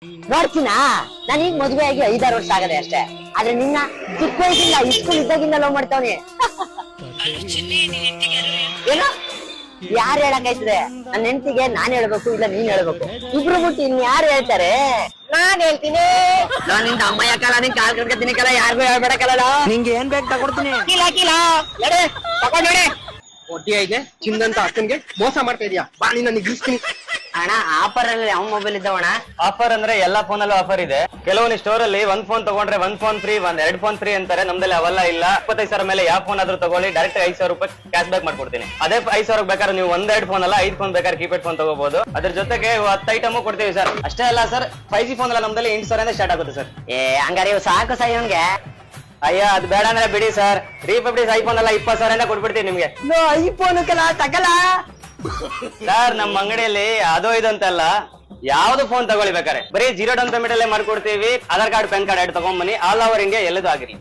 ನೋಡ್ತೀನಾ ನಾನು ಈಗ ಮದುವೆ ಆಗಿ 5-6 ವರ್ಷ ಆಗದೆ ಅಷ್ಟೇ. ಆದ್ರೆ ನಿನ್ನ ಚಿಕ್ಕ ವಯಸ್ಸಿಂದ ಸ್ಕೂಲ್ ಇದ್ದಾಗಿಂದ ಲವ್ ಮಾಡ್ತಾವನಿ. ಏನು ಯಾರು ಹೇಳಕ್ಕಾಯ್ತದೆ? ನನ್ನ ಹೆಂಡತಿಗೆ ನಾನ್ ಹೇಳ್ಬೇಕು ಇಲ್ಲ ನೀನ್ ಹೇಳ್ಬೇಕು? ಇಬ್ರು ಬಿಟ್ಟು ಇನ್ ಯಾರು ಹೇಳ್ತಾರೆ? ನಾನ್ ಹೇಳ್ತೀನಿ. ನಾನಿಂದ ಅಮ್ಮಯ್ಯ ಕಾಲ ನಿನ್ ಕಾಲ್ ಕಟ್ಕೊತೀನಿ ಕಲ, ಯಾರಿಗೂ ಹೇಳ್ಬೇಡ ಕಲ. ನಿಂಗೆ ಏನ್ ಬೇಕು ತಗೊಡ್ತೀನಿ. ತಗೊಂಡೋಡೆ ಒಟ್ಟಿ ಐತೆ ಚಿಂದಂತ ಅಕ್ಕನ್ಗೆ ಮೋಸ ಮಾಡ್ತಾ ಇದೀಯಾ? ಬಾ ನಿನ್ನ ನಿಗ್ರಿಸ್ತೀನಿ. ಅಣ್ಣ ಆಫರ್ ಅಲ್ಲಿ ಯಾವ ಮೊಬೈಲ್ ಇದ್ದಾವಣ್ಣ? ಆಫರ್ ಅಂದ್ರೆ ಎಲ್ಲಾ ಫೋನ್ ಅಲ್ಲೂ ಆಫರ್ ಇದೆ. ಕೆಲವೊಂದು ಸ್ಟೋರ್ ಅಲ್ಲಿ 1 ಫೋನ್ ತಗೊಂಡ್ರೆ 1 ಫೋನ್ ಫ್ರೀ, 2 ಫೋನ್ ಫ್ರೀ ಅಂತಾರೆ. ನಮ್ದಲ್ಲಿ ಅವೆಲ್ಲ ಇಲ್ಲ. 25,000 ಮೇಲೆ ಯಾವ ಫೋನ್ ಆದ್ರೂ ತಗೊಳ್ಳಿ, ಡೈರೆಕ್ಟ್ 5,000 ರೂಪಾಯಿ ಕ್ಯಾಶ್ ಬ್ಯಾಕ್ ಮಾಡ್ಕೊಡ್ತೀನಿ. ಅದೇ 5,000 ಬೇಕಾದ್ರೆ ನೀವು 1-2 ಫೋನ್ ಅಲ್ಲ 5 ಫೋನ್ ಬೇಕಾದ್ರೆ ಕೀಪ್ಯಾಡ್ ಫೋನ್ ತಗೋಬಹುದು. ಅದ್ರ ಜೊತೆಗೆ 10 ಐಟಮ್ ಕೊಡ್ತೀವಿ ಸರ್. ಅಷ್ಟೇ ಅಲ್ಲ ಸರ್, 5G ಫೋನ್ ಎಲ್ಲ ನಮ್ದಲ್ಲಿ 8,000 ಸ್ಟಾರ್ಟ್ ಆಗುತ್ತೆ ಸರ್. ಹಂಗಾರೆ ಇವ್ ಸಾಕು ಸೈ ಇವನ್ಗೆ. ಅಯ್ಯ ಅದು ಬೇಡ ಅಂದ್ರೆ ಬಿಡಿ ಸರ್. ರೀಪಬ್ಲಿಕ್ ಐಫೋನ್ ಎಲ್ಲ 20,000 ಕೊಟ್ಬಿಡ್ತೀವಿ ನಿಮ್ಗೆ. ಐಫೋನ್ ತಗಲ ಸರ್ ನಮ್ಮ ಅಂಗಡಿಯಲ್ಲಿ ಅದು ಇದು ಅಂತಲ್ಲ, ಯಾವ್ದು ಫೋನ್ ತಗೊಳ್ಳಿ ಬೇಕಾರೆ ಬರೀ 0 ಡೌನ್ ಪೇಮೆಂಟ್ ಅಲ್ಲೇ ಮಾಡ್ಕೊಡ್ತೀವಿ. ಆಧಾರ್ ಕಾರ್ಡ್ ಪ್ಯಾನ್ ಕಾರ್ಡ್ 2 ತಗೊಂಡ್ಬನ್ನಿ. ಆಲ್ ಓವರ್ ಇಂಡಿಯಾ ಎಲ್ಲದೂ ಆಗಿರ್ಲಿ.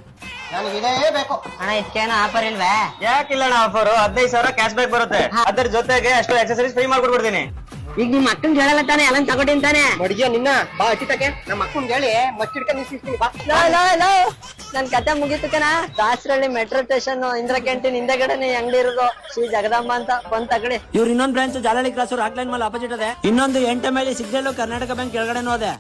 ನನಗೆ ಇದೇ ಬೇಕು ಅಣ್ಣ. ಇದಕ್ಕೇನೋ ಆಫರ್ ಇಲ್ವೇ? ಯಾಕಿಲ್ಲ ಆಫರ್ 15,000 ಕ್ಯಾಶ್ ಬ್ಯಾಕ್ ಬರುತ್ತೆ. ಅದ್ರ ಜೊತೆಗೆ ಅಷ್ಟು ಎಕ್ಸಸರೀಸ್ ಫ್ರೀ ಮಾಡ್ಕೊಡ್ಬಿಡ್ತೀನಿ. ಈಗ ನಿಮ್ ಅಕ್ಕನ್ ಹೇಳಲ್ಲ ತಾನೆ, ಎಲ್ಲ ತಗೊಂಡಿನ್ ತಾನೆ. ಬಡಿಯ ನಿನ್ನ ಬಾ ಅಟ್ಟಿತಕ್ಕೆ ನಮ್ಮ ಅಕ್ಕನ್ ಹೇಳಿ ಮಚ್ಚಿಡ್ಕ ನಿಲ್ಸಿಸ್ತೀನಿ ಬಾ. ನನ್ ಕತೆ ಮುಗೀತು ಕಣ. Dasarahalli metro station Indira canteen ಹಿಂದೆಗಡೆನೆ ಅಂಗಡಿ ಇರೋದು ಶ್ರೀ ಜಗದಾಂಬ ಅಂತ. ಬಂದ್ ತಗಡಿ. ಇವ್ರು ಇನ್ನೊಂದ್ branch Jalahalli cross Rockline mall opposite ಅದೇ. ಇನ್ನೊಂದು 8 ಮೈಲಿ ಸಿಗ್ನಲ್ ಕರ್ನಾಟಕ ಬ್ಯಾಂಕ್ ಕೆಳಗಡೆನೂ ಅದೇ.